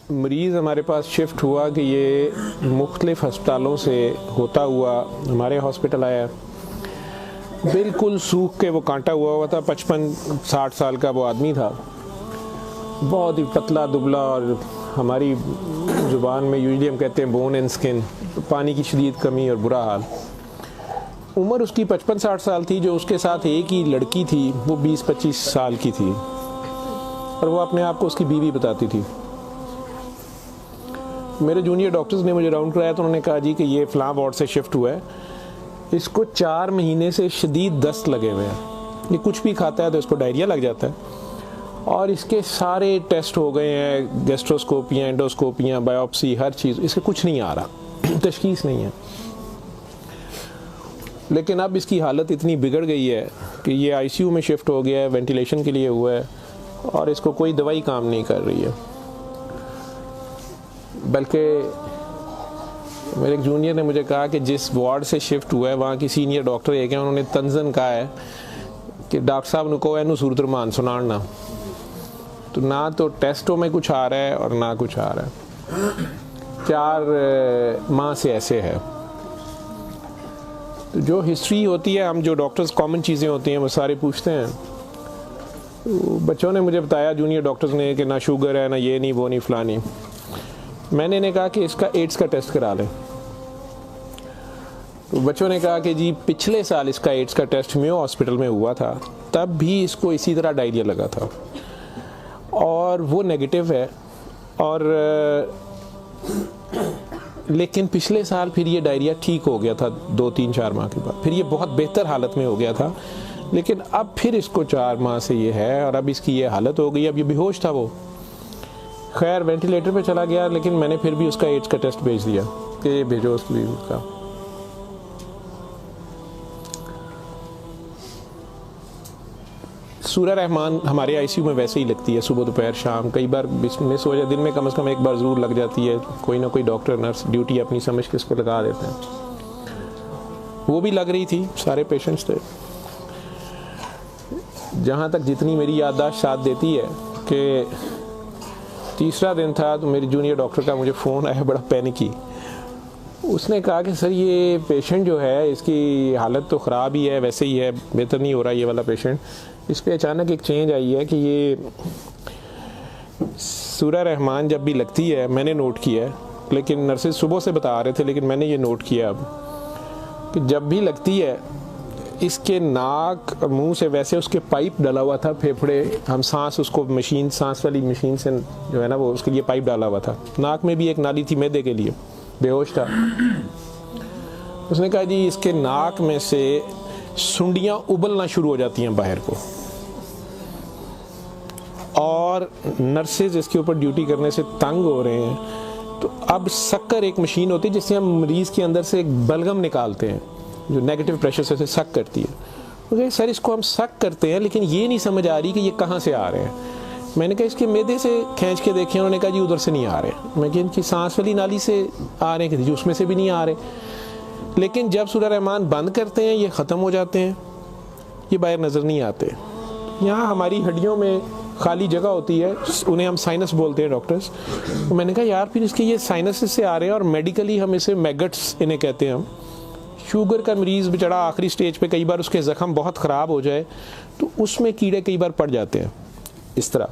मरीज़ हमारे पास शिफ्ट हुआ कि ये मुख्तलिफ़ हस्पतालों से होता हुआ हमारे हॉस्पिटल आया। बिल्कुल सूख के वो कांटा हुआ था। 55-60 साल का वो आदमी था, बहुत ही पतला दुबला, और हमारी ज़ुबान में यूजली हम कहते हैं बोन एंड स्किन, पानी की शदीद कमी और बुरा हाल। उम्र उसकी 55-60 साल थी। जो उसके साथ एक ही लड़की थी वो 20-25 साल की थी, और वो अपने आप को उसकी बीवी बताती थी। मेरे जूनियर डॉक्टर्स ने मुझे राउंड कराया तो उन्होंने कहा जी कि ये फ़लाँ वार्ड से शिफ्ट हुआ है, इसको 4 महीने से शदीद दस्त लगे हुए हैं, ये कुछ भी खाता है तो इसको डायरिया लग जाता है, और इसके सारे टेस्ट हो गए हैं, गैस्ट्रोस्कोपियाँ, एंडोस्कोपियाँ, बायोप्सी, हर चीज़, इसके कुछ नहीं आ रहा, तशखीस नहीं है। लेकिन अब इसकी हालत इतनी बिगड़ गई है कि ये आईसीयू में शिफ्ट हो गया है, वेंटिलेशन के लिए हुआ है, और इसको कोई दवाई काम नहीं कर रही है। बल्कि मेरे एक जूनियर ने मुझे कहा कि जिस वार्ड से शिफ्ट हुआ है वहाँ की सीनियर डॉक्टर एक हैं, उन्होंने तंजन कहा है कि डॉक्टर साहब ने कहो इनू सूरत रमान सुनाना। तो ना तो टेस्टों में कुछ आ रहा है और ना कुछ आ रहा है। 4 माह से ऐसे है। तो जो हिस्ट्री होती है, हम जो डॉक्टर्स कॉमन चीज़ें होती हैं वो सारे पूछते हैं। तो बच्चों ने मुझे बताया, जूनियर डॉक्टर्स ने, कि ना शुगर है, ना ये नहीं, वो नहीं, फलानी। मैंने इन्हें कहा कि इसका एड्स का टेस्ट करा लें। तो बच्चों ने कहा कि जी पिछले साल इसका एड्स का टेस्ट मेयो हॉस्पिटल में हुआ था, तब भी इसको इसी तरह डायरिया लगा था और वो नेगेटिव है, और लेकिन पिछले साल फिर ये डायरिया ठीक हो गया था 2-3-4 माह के बाद, फिर ये बहुत बेहतर हालत में हो गया था। लेकिन अब फिर इसको 4 माह से ये है, और अब इसकी ये हालत हो गई। अब ये बेहोश था वो, खैर वेंटिलेटर पे चला गया, लेकिन मैंने फिर भी उसका एड्स का टेस्ट भेज दिया कि ये भेजो उस लीव का। सूरह रहमान हमारे आईसीयू में वैसे ही लगती है, सुबह दोपहर शाम, कई बार मिस हो जाए, दिन में कम से कम एक बार ज़रूर लग जाती है। कोई ना कोई डॉक्टर नर्स ड्यूटी अपनी समझ के इसको लगा देते हैं। वो भी लग रही थी, सारे पेशेंट्स थे। जहाँ तक जितनी मेरी याददाश्त साथ देती है कि तीसरा दिन था तो मेरी जूनियर डॉक्टर का मुझे फ़ोन आया, बड़ा पैनिकी। उसने कहा कि सर ये पेशेंट जो है इसकी हालत तो ख़राब ही है, वैसे ही है, बेहतर नहीं हो रहा ये वाला पेशेंट। इस पर अचानक एक चेंज आई है कि ये सूरह रहमान जब भी लगती है, मैंने नोट किया है, लेकिन नर्सेज सुबह से बता रहे थे, लेकिन मैंने ये नोट किया अब कि जब भी लगती है इसके नाक मुंह से वैसे उसके पाइप डाला हुआ था, फेफड़े, हम सांस उसको मशीन, सांस वाली मशीन से जो है ना वो उसके लिए पाइप डाला हुआ था, नाक में भी एक नाली थी मैदे के लिए, बेहोश था। उसने कहा जी इसके नाक में से सुंडियां उबलना शुरू हो जाती हैं बाहर को, और नर्सेज इसके ऊपर ड्यूटी करने से तंग हो रहे हैं। तो अब शक्कर एक मशीन होती है जिससे हम मरीज़ के अंदर से एक बलगम निकालते हैं जो नेगेटिव प्रेशर से सक करती है। तो सर इसको हम सक करते हैं, लेकिन ये नहीं समझ आ रही कि ये कहाँ से आ रहे हैं। मैंने कहा इसके मैदे से खींच के देखें, उन्होंने कहा जी उधर से नहीं आ रहे। मैं कहा इनकी सांस वाली नाली से आ रहे हैं, कि उसमें से भी नहीं आ रहे। लेकिन जब सूरह रहमान बंद करते हैं ये ख़त्म हो जाते हैं, ये बाहर नज़र नहीं आते। यहाँ हमारी हड्डियों में खाली जगह होती है, उन्हें हम साइनस बोलते हैं डॉक्टर्स। तो मैंने कहा यार फिर इसके ये साइनस से आ रहे हैं, और मेडिकली हम इसे मैगट्स इन्हें कहते हैं। हम शुगर का मरीज़ बेचारा आखिरी स्टेज पे, कई बार उसके ज़ख़म बहुत ख़राब हो जाए तो उसमें कीड़े कई बार पड़ जाते हैं इस तरह।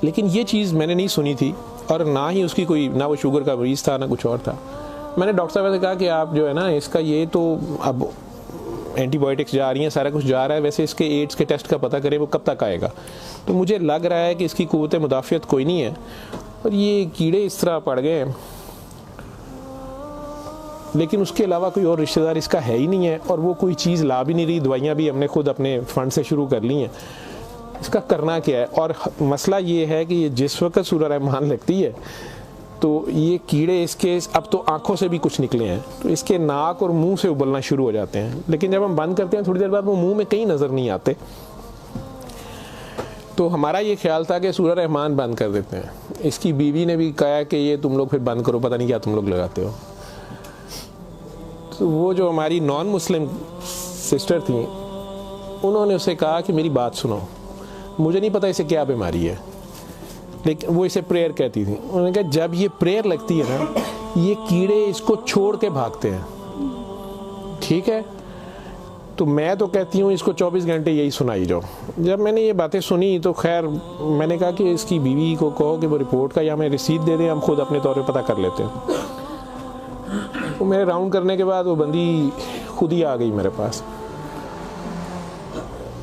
लेकिन ये चीज़ मैंने नहीं सुनी थी, और ना ही उसकी कोई, ना वो शुगर का मरीज़ था ना कुछ और था। मैंने डॉक्टर साहब से कहा कि आप जो है ना इसका ये तो अब एंटीबायोटिक्स जा रही हैं, सारा कुछ जा रहा है, वैसे इसके एड्स के टेस्ट का पता करें वो कब तक आएगा। तो मुझे लग रहा है कि इसकी क़ुव्वत मुदाफ़ियत कोई नहीं है, और ये कीड़े इस तरह पड़ गए हैं, लेकिन उसके अलावा कोई और रिश्तेदार इसका है ही नहीं है, और वो कोई चीज़ ला भी नहीं रही। दवाइयाँ भी हमने खुद अपने फंड से शुरू कर ली हैं। इसका करना क्या है? और मसला ये है कि ये जिस वक्त सूरह रहमान लगती है तो ये कीड़े इसके अब तो आँखों से भी कुछ निकले हैं, तो इसके नाक और मुंह से उबलना शुरू हो जाते हैं। लेकिन जब हम बंद करते हैं थोड़ी देर बाद वो मुंह में कहीं नज़र नहीं आते। तो हमारा ये ख्याल था कि सूरह रहमान बंद कर देते हैं। इसकी बीवी ने भी कहा कि ये तुम लोग फिर बंद करो, पता नहीं क्या तुम लोग लगाते हो। तो वो जो हमारी नॉन मुस्लिम सिस्टर थी, उन्होंने उसे कहा कि मेरी बात सुनो, मुझे नहीं पता इसे क्या बीमारी है, लेकिन वो इसे प्रेयर कहती थी। उन्होंने कहा जब ये प्रेयर लगती है ना, ये कीड़े इसको छोड़ के भागते हैं, ठीक है। तो मैं तो कहती हूँ इसको 24 घंटे यही सुनाई जाओ। जब मैंने ये बातें सुनी तो खैर मैंने कहा कि इसकी बीवी को कहो कि वो रिपोर्ट का या हमें रसीद दे दें, हम खुद अपने तौर पे पता कर लेते हैं। तो मेरे राउंड करने के बाद वो बंदी खुद ही आ गई मेरे पास।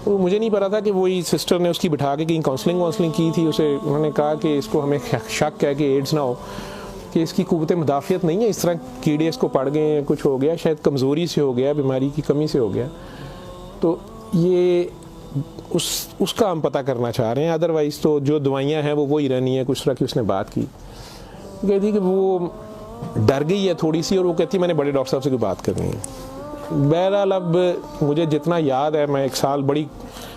तो मुझे नहीं पता था कि वही सिस्टर ने उसकी बिठा के कहीं काउंसलिंग की थी। उसे उन्होंने कहा कि इसको हमें शक है कि एड्स ना हो, कि इसकी कुव्वत मुदाफ़ियत नहीं है, इस तरह कीड़े इसको पड़ गए हैं, कुछ हो गया, शायद कमज़ोरी से हो गया, बीमारी की कमी से हो गया। तो ये उसका हम पता करना चाह रहे हैं। अदरवाइज़ तो जो दवाइयाँ हैं वो वही रहनी है। कुछ तरह की उसने बात की, कहती कि वो डर गई है थोड़ी सी, और वो कहती मैंने बड़े डॉक्टर साहब से कोई बात करनी है। बहरहाल अब मुझे जितना याद है, मैं 1 साल बड़ी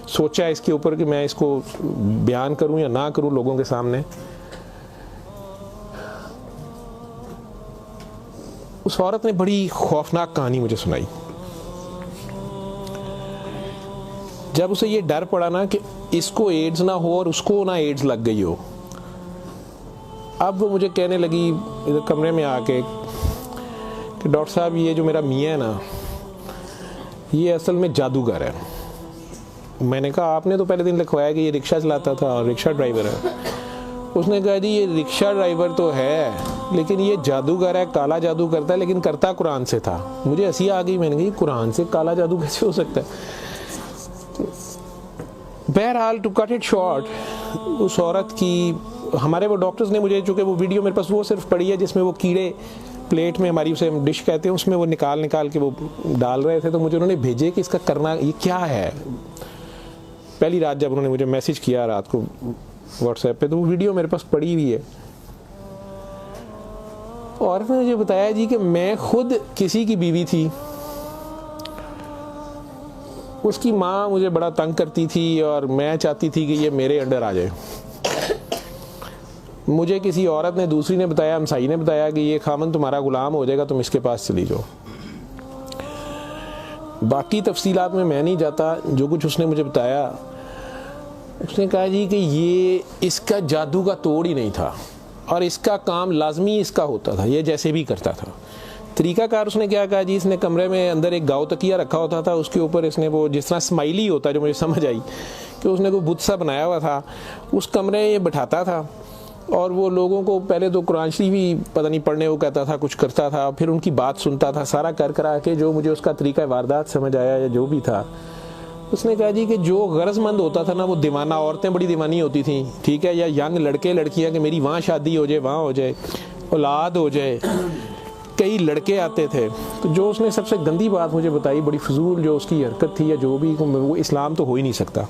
सोचा है इसके ऊपर कि मैं इसको बयान करूं या ना करूं लोगों के सामने। उस औरत ने बड़ी खौफनाक कहानी मुझे सुनाई। जब उसे ये डर पड़ा ना कि इसको एड्स ना हो और उसको ना एड्स लग गई हो, अब वो मुझे कहने लगी इधर कमरे में आके कि डॉक्टर साहब ये जो मेरा मियाँ है ना, ये असल में जादूगर है। मैंने कहा आपने तो पहले दिन लिखवाया कि ये रिक्शा चलाता था और रिक्शा ड्राइवर है। उसने कहा जी ये रिक्शा ड्राइवर तो है, लेकिन ये जादूगर है, काला जादू करता है, लेकिन करता कुरान से था। मुझे हंसी आ गई, मैंने कहा कुरान से काला जादू कैसे हो सकता है। बहरहाल टू कट इट शॉर्ट, उस औरत की, हमारे वो डॉक्टर्स ने मुझे, चूँकि वो वीडियो मेरे पास वो सिर्फ पड़ी है जिसमें वो कीड़े प्लेट में, हमारी उसे डिश कहते हैं, उसमें वो निकाल के वो डाल रहे थे। तो मुझे उन्होंने भेजे कि इसका करना ये क्या है। पहली रात जब उन्होंने मुझे मैसेज किया रात को व्हाट्सएप पे, तो वो वीडियो मेरे पास पड़ी हुई है। और उसने मुझे बताया जी कि मैं खुद किसी की बीवी थी, उसकी माँ मुझे बड़ा तंग करती थी और मैं चाहती थी कि ये मेरे अंडर आ जाए। मुझे किसी औरत ने, दूसरी ने बताया, हमसाई ने बताया कि ये खामन तुम्हारा गुलाम हो जाएगा, तुम इसके पास चली जाओ। बाकी तफसीलात में मैं नहीं जाता। जो कुछ उसने मुझे बताया, उसने कहा जी कि ये इसका जादू का तोड़ ही नहीं था और इसका काम लाजमी इसका होता था, ये जैसे भी करता था। तरीकाकार उसने क्या कहा जी, इसने कमरे में अंदर एक गाँव तकिया रखा होता था, उसके ऊपर इसने वो जिस तरह स्माइली होता है, जो मुझे समझ आई कि उसने कोई बुत सा बनाया हुआ था, उस कमरे में ये बिठाता था और वो लोगों को पहले तो कुरान शरीफ भी पता नहीं पढ़ने वो कहता था, कुछ करता था, फिर उनकी बात सुनता था, सारा कर करा के जो मुझे उसका तरीका वारदात समझ आया या जो भी था। उसने कहा जी कि जो गरजमंद होता था ना, वो दीवाना, औरतें बड़ी दीवानी होती थी, ठीक है, या यंग लड़के लड़कियां कि मेरी वहाँ शादी हो जाए, वहाँ हो जाए, औलाद हो जाए, कई लड़के आते थे। तो जो उसने सबसे गंदी बात मुझे बताई, बड़ी फजूल जो उसकी हरकत थी या जो भी, वो इस्लाम तो हो ही नहीं सकता।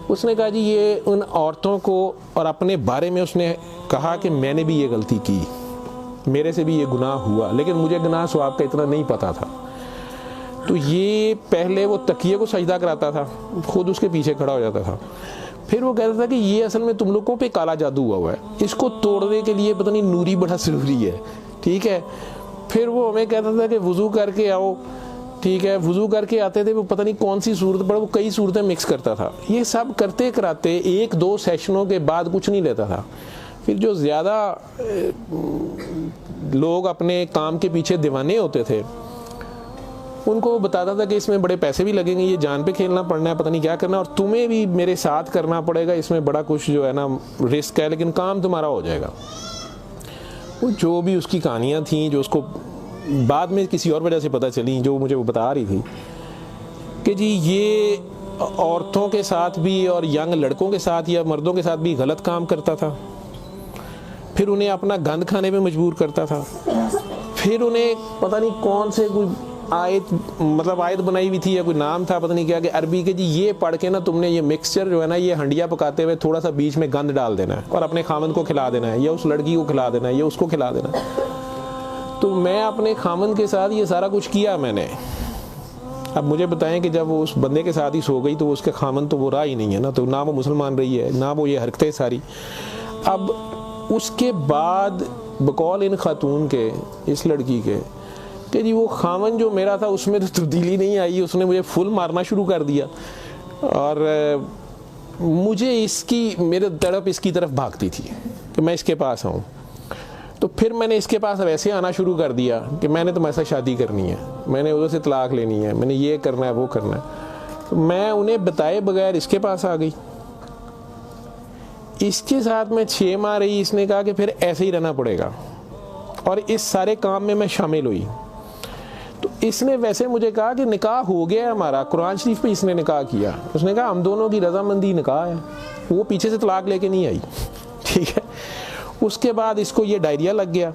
उसने कहा जी ये उन औरतों को और अपने बारे में उसने कहा कि मैंने भी ये गलती की, मेरे से भी ये गुनाह हुआ, लेकिन मुझे गुनाह सवाब का इतना नहीं पता था। तो ये पहले वो तकिए को सजदा कराता था, खुद उसके पीछे खड़ा हो जाता था, फिर वो कहता था कि ये असल में तुम लोगों पे काला जादू हुआ है, इसको तोड़ने के लिए पता नहीं नूरी बड़ा ज़रूरी है, ठीक है। फिर वो हमें कहता था कि वज़ू करके आओ, ठीक है, वज़ू करके आते थे, वो पता नहीं कौन सी सूरत पर, वो कई सूरतें मिक्स करता था। ये सब करते कराते 1-2 सेशनों के बाद कुछ नहीं लेता था। फिर जो ज़्यादा लोग अपने काम के पीछे दीवाने होते थे, उनको वो बताता था कि इसमें बड़े पैसे भी लगेंगे, ये जान पे खेलना पड़ना है, पता नहीं क्या करना, और तुम्हें भी मेरे साथ करना पड़ेगा, इसमें बड़ा कुछ जो है ना रिस्क है, लेकिन काम तुम्हारा हो जाएगा। वो जो भी उसकी कहानियाँ थीं, जो उसको बाद में किसी और वजह से पता चली, जो मुझे वो बता रही थी कि जी ये औरतों के साथ भी और यंग लड़कों के साथ या मर्दों के साथ भी गलत काम करता था, फिर उन्हें अपना गंद खाने पे मजबूर करता था, फिर उन्हें पता नहीं कौन से कोई आयत, मतलब आयत बनाई हुई थी या कोई नाम था पता नहीं क्या, कि अरबी के जी ये पढ़ के ना तुमने ये मिक्सचर जो है ना, ये हंडिया पकाते हुए थोड़ा सा बीच में गंद डाल देना है और अपने खामन को खिला देना है, या उस लड़की को खिला देना है, या उसको खिला देना है। तो मैं अपने खामन के साथ ये सारा कुछ किया मैंने। अब मुझे बताएं कि जब वो उस बंदे के साथ ही सो गई तो उसके खामन तो वो रहा ही नहीं है ना, तो ना वो मुसलमान रही है, ना वो ये हरकतें सारी। अब उसके बाद बकौल इन खातून के, इस लड़की के, कि जी वो खामन जो मेरा था उसमें तो तब्दीली नहीं आई, उसने मुझे फुल मारना शुरू कर दिया। और मुझे इसकी, मेरे तड़प इसकी तरफ भागती थी कि मैं इसके पास आऊँ। तो फिर मैंने इसके पास वैसे आना शुरू कर दिया कि मैंने तुम्हारे साथ शादी करनी है, मैंने उधर से तलाक लेनी है, मैंने ये करना है, वो करना है। तो मैं उन्हें बताए बगैर इसके पास आ गई। इसके साथ मैं 6 माह रही। इसने कहा कि फिर ऐसे ही रहना पड़ेगा, और इस सारे काम में मैं शामिल हुई। तो इसने वैसे मुझे कहा कि निकाह हो गया है हमारा, कुरान शरीफ पे इसने निकाह किया। उसने कहा हम दोनों की रजामंदी निकाह है, वो पीछे से तलाक लेके नहीं आई, ठीक है। उसके बाद इसको ये डायरिया लग गया।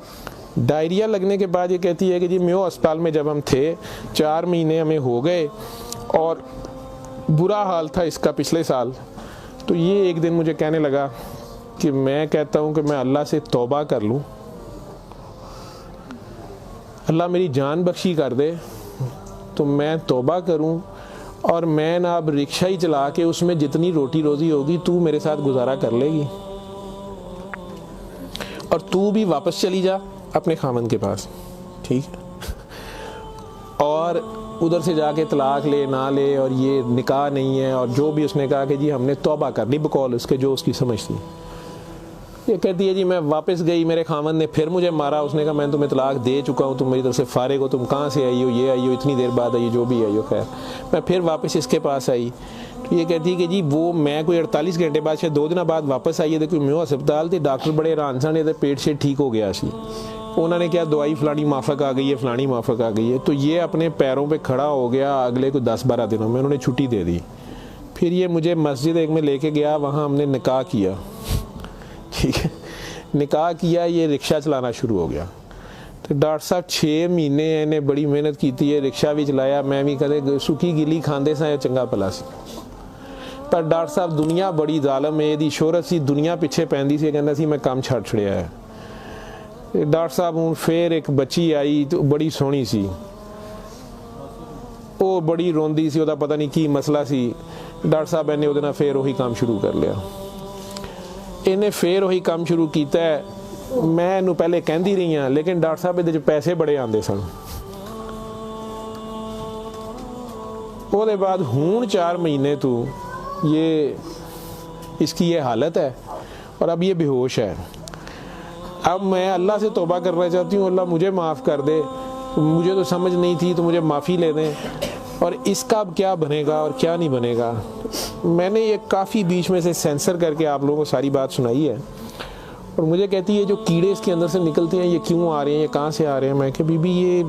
डायरिया लगने के बाद ये कहती है कि जी मेयो अस्पताल में जब हम थे 4 महीने हमें हो गए, और बुरा हाल था इसका पिछले साल। तो ये एक दिन मुझे कहने लगा कि मैं कहता हूँ कि मैं अल्लाह से तौबा कर लूँ, अल्लाह मेरी जान बख्शी कर दे, तो मैं तौबा करूं और मैं ना अब रिक्शा ही चला के उसमें जितनी रोटी रोजी होगी तू मेरे साथ गुजारा कर लेगी, और तू भी वापस चली जा अपने खामन के पास, ठीक है। और उधर से जाके तलाक ले ना ले, और ये निकाह नहीं है, और जो भी उसने कहा कि जी हमने तौबा कर ली बकौल उसके जो उसकी समझ थी। ये कहती है जी मैं वापस गई, मेरे खामन ने फिर मुझे मारा। उसने कहा मैं तुम्हें तलाक दे चुका हूँ, तुम मेरी तरफ से फारिग हो, तुम कहाँ से आई हो, ये आई हो, इतनी देर बाद आई, जो भी आई हो। खैर मैं फिर वापस इसके पास आई। तो ये कहती है कि जी वो मैं कोई 48 घंटे बाद, शायद 2 दिन बाद वापस आई है। देखो मैं अस्पताल थे, डॉक्टर बड़े हैरान सन, पेट से ठीक हो गया सी। उन्होंने क्या दवाई फलानी माफक आ गई है, फलानी माफक आ गई है। तो ये अपने पैरों पर खड़ा हो गया। अगले कोई 10-12 दिनों में उन्होंने छुट्टी दे दी। फिर ये मुझे मस्जिद एक में लेके गया, वहाँ हमने निकाह किया, ठीक है। निकाह किया, ये रिक्शा चलाना शुरू हो गया। तो डॉक्टर साहब 6 महीने इन्हें बड़ी मेहनत की थी, रिक्शा भी चलाया, मैं भी कदे सुखी गिली खांदे सा चंगा भला सी। पर डॉक्टर साहब दुनिया बड़ी जालम है, यदी शोहरत सी दुनिया पिछे पैंदी सी, कहना सी मैं काम छड़ छड़िया है। डॉक्टर साहब हूँ फिर एक बच्ची आई, तो बड़ी सोहनी सी, वो बड़ी रोंदी सी, ਉਹਦਾ पता नहीं की मसला सी। डॉक्टर साहब ने ਉਹਦੇ ਨਾਲ फिर वही काम शुरू कर लिया। इन्हें फिर वही काम शुरू किया है। मैं इनू पहले कहती रही हाँ, लेकिन डॉक्टर साहब ये पैसे बड़े आते सन। उसके बाद हूँ 4 महीने तो ये इसकी ये हालत है, और अब ये बेहोश है। अब मैं अल्लाह से तौबा करना चाहती हूँ, अल्लाह मुझे माफ़ कर दे, मुझे तो समझ नहीं थी, तो मुझे माफ़ी ले दें, और इसका अब क्या बनेगा और क्या नहीं बनेगा। मैंने ये काफ़ी बीच में से सेंसर करके आप लोगों को सारी बात सुनाई है। और मुझे कहती है जो कीड़े इसके अंदर से निकलते हैं ये क्यों आ रहे हैं, ये कहाँ से आ रहे हैं। मैं कि बीबी ये,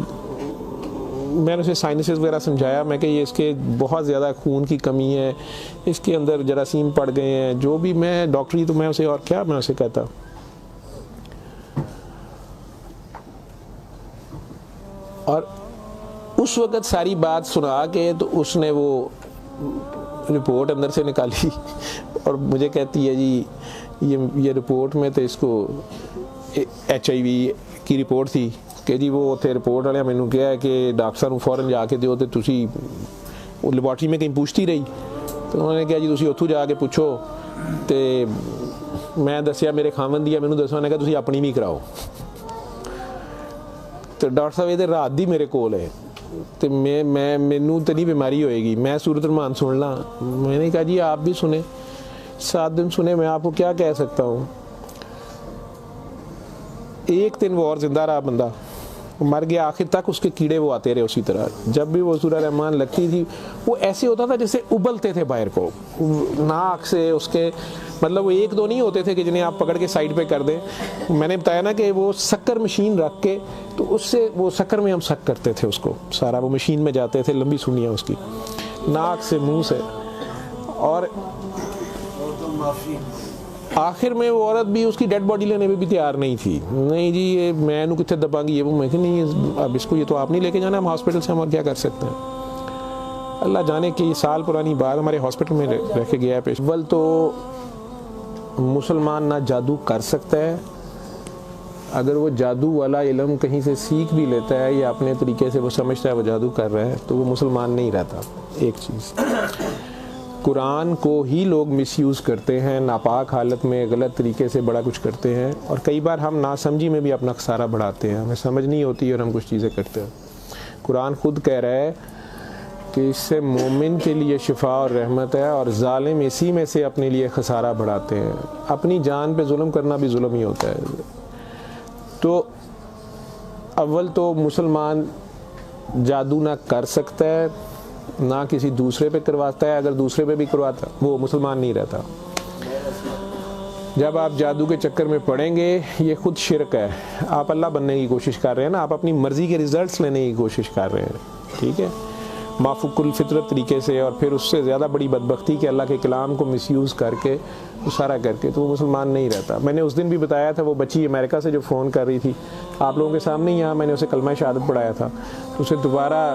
मैंने उसे साइनसेस वगैरह समझाया। मैं कि ये इसके बहुत ज़्यादा खून की कमी है, इसके अंदर जरासीम पड़ गए हैं, जो भी। मैं डॉक्टरी तो मैं उसे और क्या मैं उसे कहता। और उस वक़्त सारी बात सुना के तो उसने वो रिपोर्ट अंदर से निकाली, और मुझे कहती है जी ये रिपोर्ट में तो इसको HIV की रिपोर्ट थी कि जी वो उत्थे रिपोर्ट वाले मैनू कहा है कि डॉक्टर साहब फौरन जाके दिओ, तो तुसी वो लैबोरेटरी में कहीं पूछती रही। तो उन्होंने कहा जी तुसी उत्थों जाके पूछो। तो मैं दसिया मेरे खामन दी, मैनू दसो, उन्होंने कहा तुसी अपनी भी कराओ। तो डॉक्टर साहब ये रात दी मेरे कोल है, तो मैनू तो नहीं बीमारी होएगी, मैं सूरत रहमान सुन ला। मैंने कहा जी आप भी सुने, 7 दिन सुने, मैं आपको क्या कह सकता हूँ। 1 दिन वो और जिंदा रहा, बंदा मर गया। आखिर तक उसके कीड़े वो आते रहे उसी तरह। जब भी वो सूरह रहमान लगती थी वो ऐसे होता था जैसे उबलते थे बाहर को, नाक से उसके, मतलब वो 1-2 नहीं होते थे कि जिन्हें आप पकड़ के साइड पे कर दें। मैंने बताया ना कि वो शक्कर मशीन रख के, तो उससे वो शक्कर में हम शक करते थे उसको सारा, वो मशीन में जाते थे, लंबी सुनियाँ उसकी नाक से मुंह से। और आखिर में वो औरत भी उसकी डेड बॉडी लेने में भी तैयार नहीं थी। नहीं जी ये मैं इन्हू कितने दबांगी, ये वो। मैं कि नहीं अब इसको, ये तो आप नहीं लेके जाना, हम हॉस्पिटल से हम और क्या कर सकते हैं। अल्लाह जाने कि ये साल पुरानी बात हमारे हॉस्पिटल में रह के गया है पेश। अव्वल तो मुसलमान ना जादू कर सकता है, अगर वो जादू वाला इल्म कहीं से सीख भी लेता है या अपने तरीके से वो समझता है वो जादू कर रहा है, तो वो मुसलमान नहीं रहता। एक चीज़, कुरान को ही लोग मिसयूज़ करते हैं, नापाक हालत में गलत तरीके से बड़ा कुछ करते हैं, और कई बार हम नासमझी में भी अपना खसारा बढ़ाते हैं, हमें समझ नहीं होती और हम कुछ चीज़ें करते हैं। कुरान खुद कह रहा है कि इससे मोमिन के लिए शिफा और रहमत है, और जालिम इसी में से अपने लिए खसारा बढ़ाते हैं। अपनी जान पे जुल्म करना भी जुल्म ही होता है। तो अव्वल तो मुसलमान जादू ना कर सकता है, ना किसी दूसरे पे करवाता है। अगर दूसरे पे भी करवाता वो मुसलमान नहीं रहता। जब आप जादू के चक्कर में पड़ेंगे, ये खुद शिरक है। आप अल्लाह बनने की कोशिश कर रहे हैं ना, आप अपनी मर्ज़ी के रिज़ल्ट्स लेने की कोशिश कर रहे हैं, ठीक है, माफुकुल फितरत तरीके से, और फिर उससे ज़्यादा बड़ी बदबख्ती कि अल्लाह के कलाम को मिसयूज़ करके, वो सारा करके, तो वो मुसलमान नहीं रहता। मैंने उस दिन भी बताया था, वो बच्ची अमेरिका से जो फ़ोन कर रही थी आप लोगों के सामने ही, यहाँ मैंने उसे कलमा शहादत पढ़ाया था, उसे दोबारा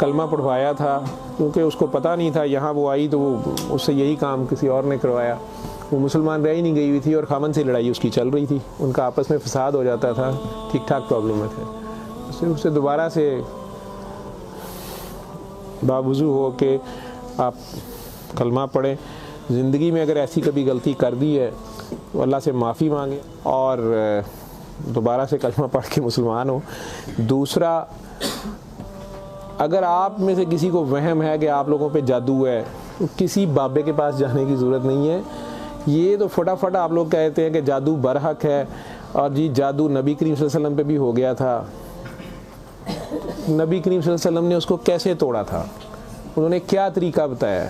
कलमा पढ़वाया था, क्योंकि उसको पता नहीं था। यहाँ वो आई तो वो उससे यही काम किसी और ने करवाया। वो मुसलमान रह ही नहीं गई हुई थी, और खामन से लड़ाई उसकी चल रही थी, उनका आपस में फसाद हो जाता था, ठीक ठाक प्रॉब्लम में थे। सिर्फ उससे दोबारा से बावजू हो के आप कलमा पढ़ें। ज़िंदगी में अगर ऐसी कभी गलती कर दी है तो अल्लाह से माफ़ी मांगे और दोबारा से कलमा पढ़ के मुसलमान हो। दूसरा, अगर आप में से किसी को वहम है कि आप लोगों पे जादू है, तो किसी बाबे के पास जाने की ज़रूरत नहीं है। ये तो फटाफट आप लोग कहते हैं कि जादू बरहक है, और जी जादू नबी करीम सल्लल्लाहु अलैहि वसल्लम पे भी हो गया था। नबी करीम सल्लल्लाहु अलैहि वसल्लम ने उसको कैसे तोड़ा था, उन्होंने क्या तरीका बताया?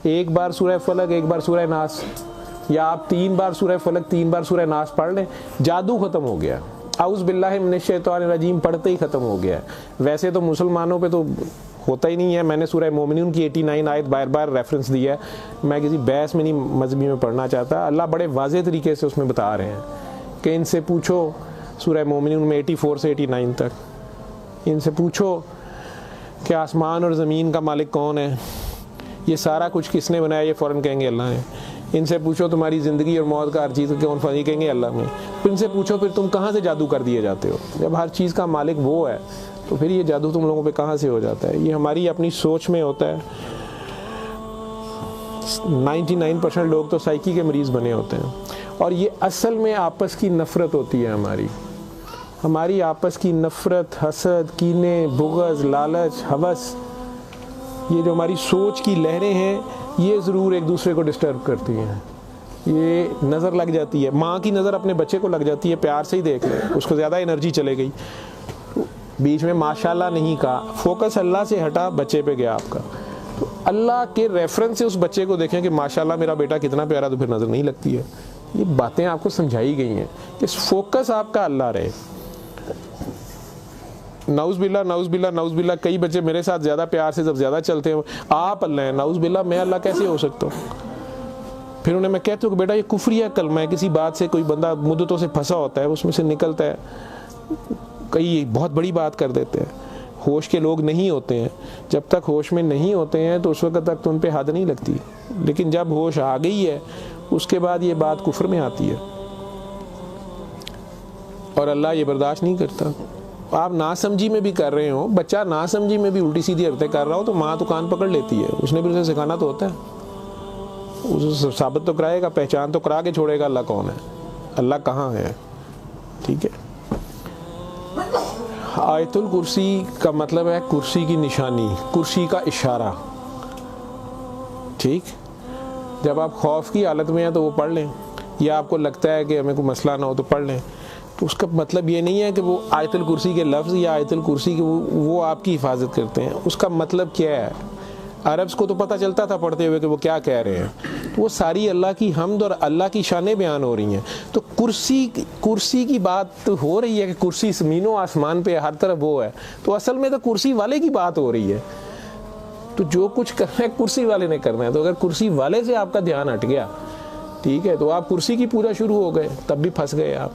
एक बार सूरह फलक, एक बार सूरह नास, या आप 3 बार सूरह फलक 3 बार सूरह नास पढ़ लें, जादू ख़त्म हो गया। औज़ बिल्लाहि मिनश शैतानिर रजीम पढ़ते ही ख़त्म हो गया। वैसे तो मुसलमानों पे तो होता ही नहीं है। मैंने सूरह मोमिनून की 89 आयत बार बार रेफरेंस दिया है। मैं किसी बहस में नहीं मजहबी में पढ़ना चाहता। अल्लाह बड़े वाज़ेह तरीके से उसमें बता रहे हैं कि इनसे पूछो, सूरह मोमिनून में 84 से 89 तक, इनसे पूछो कि आसमान और ज़मीन का मालिक कौन है, ये सारा कुछ किसने बनाया? ये फ़ौरन कहेंगे अल्लाह ने। इनसे पूछो तुम्हारी ज़िंदगी और मौत का हर चीज़ कौन फनी, कहेंगे अल्लाह ने। फिर इनसे पूछो फिर तुम कहाँ से जादू कर दिए जाते हो? जब हर चीज़ का मालिक वो है तो फिर ये जादू तुम लोगों पे कहाँ से हो जाता है? ये हमारी अपनी सोच में होता है। 99% लोग तो साइकी के मरीज़ बने होते हैं, और ये असल में आपस की नफ़रत होती है। हमारी आपस की नफ़रत, हसद, कीने, बुग़्ज़, लालच, हवस, ये जो हमारी सोच की लहरें हैं, ये ज़रूर एक दूसरे को डिस्टर्ब करती हैं। ये नज़र लग जाती है, माँ की नज़र अपने बच्चे को लग जाती है, प्यार से ही देख ले, उसको ज़्यादा एनर्जी चले गई, बीच में माशाल्लाह नहीं कहा, फोकस अल्लाह से हटा, बच्चे पे गया आपका। तो अल्लाह के रेफरेंस से उस बच्चे को देखें कि माशाल्लाह मेरा बेटा कितना प्यारा, तो फिर नज़र नहीं लगती है। ये बातें आपको समझाई गई हैं कि फोकस आपका अल्लाह रहे। नाउज़ बिल्ला, नाउज़ बिल्ला, नाउज़ बिल्ला, कई बच्चे मेरे साथ ज़्यादा प्यार से जब ज़्यादा चलते हैं, आप अल्लाह हैं, नाउज़ बिल्ला मैं अल्लाह कैसे हो सकता हूँ? फिर उन्हें मैं कहता हूँ कि बेटा ये कुफ्रिया कलमा है। किसी बात से कोई बंदा मुद्दतों से फंसा होता है, उसमें से निकलता है, कई बहुत बड़ी बात कर देते हैं। होश के लोग नहीं होते हैं, जब तक होश में नहीं होते हैं तो उस वक्त तक तो उन पे हद नहीं लगती, लेकिन जब होश आ गई है उसके बाद ये बात कुफ्र में आती है, और अल्लाह ये बर्दाश्त नहीं करता। आप नासमझी में भी कर रहे हो, बच्चा नासमझी में भी उल्टी सीधी हरकतें कर रहा हो, तो माँ तो कान पकड़ लेती है, उसने भी उसे सिखाना तो होता है, उसे साबित तो कराएगा, पहचान तो करा के छोड़ेगा अल्लाह कौन है, अल्लाह कहाँ है। ठीक है, आयतुल कुर्सी का मतलब है कुर्सी की निशानी, कुर्सी का इशारा। ठीक, जब आप खौफ की हालत में हैं तो वो पढ़ लें, या आपको लगता है कि हमें कोई मसला ना हो तो पढ़ लें। तो उसका मतलब ये नहीं है कि वो आयतुल कुर्सी के लफ्ज़ या आयतुल कुर्सी के वो आपकी हिफाजत करते हैं। उसका मतलब क्या है? अरब्स को तो पता चलता था पढ़ते हुए कि वो क्या कह रहे हैं, तो वो सारी अल्लाह की हम्द और अल्लाह की शानें बयान हो रही हैं। तो कुर्सी की बात तो हो रही है कि कुर्सी ज़मीनों आसमान पे हर तरफ वो है, तो असल में तो कुर्सी वाले की बात हो रही है। तो जो कुछ करना है कुर्सी वाले ने करना है। तो अगर कुर्सी वाले से आपका ध्यान हट गया, ठीक है, तो आप कुर्सी की पूजा शुरू हो गए, तब भी फंस गए आप।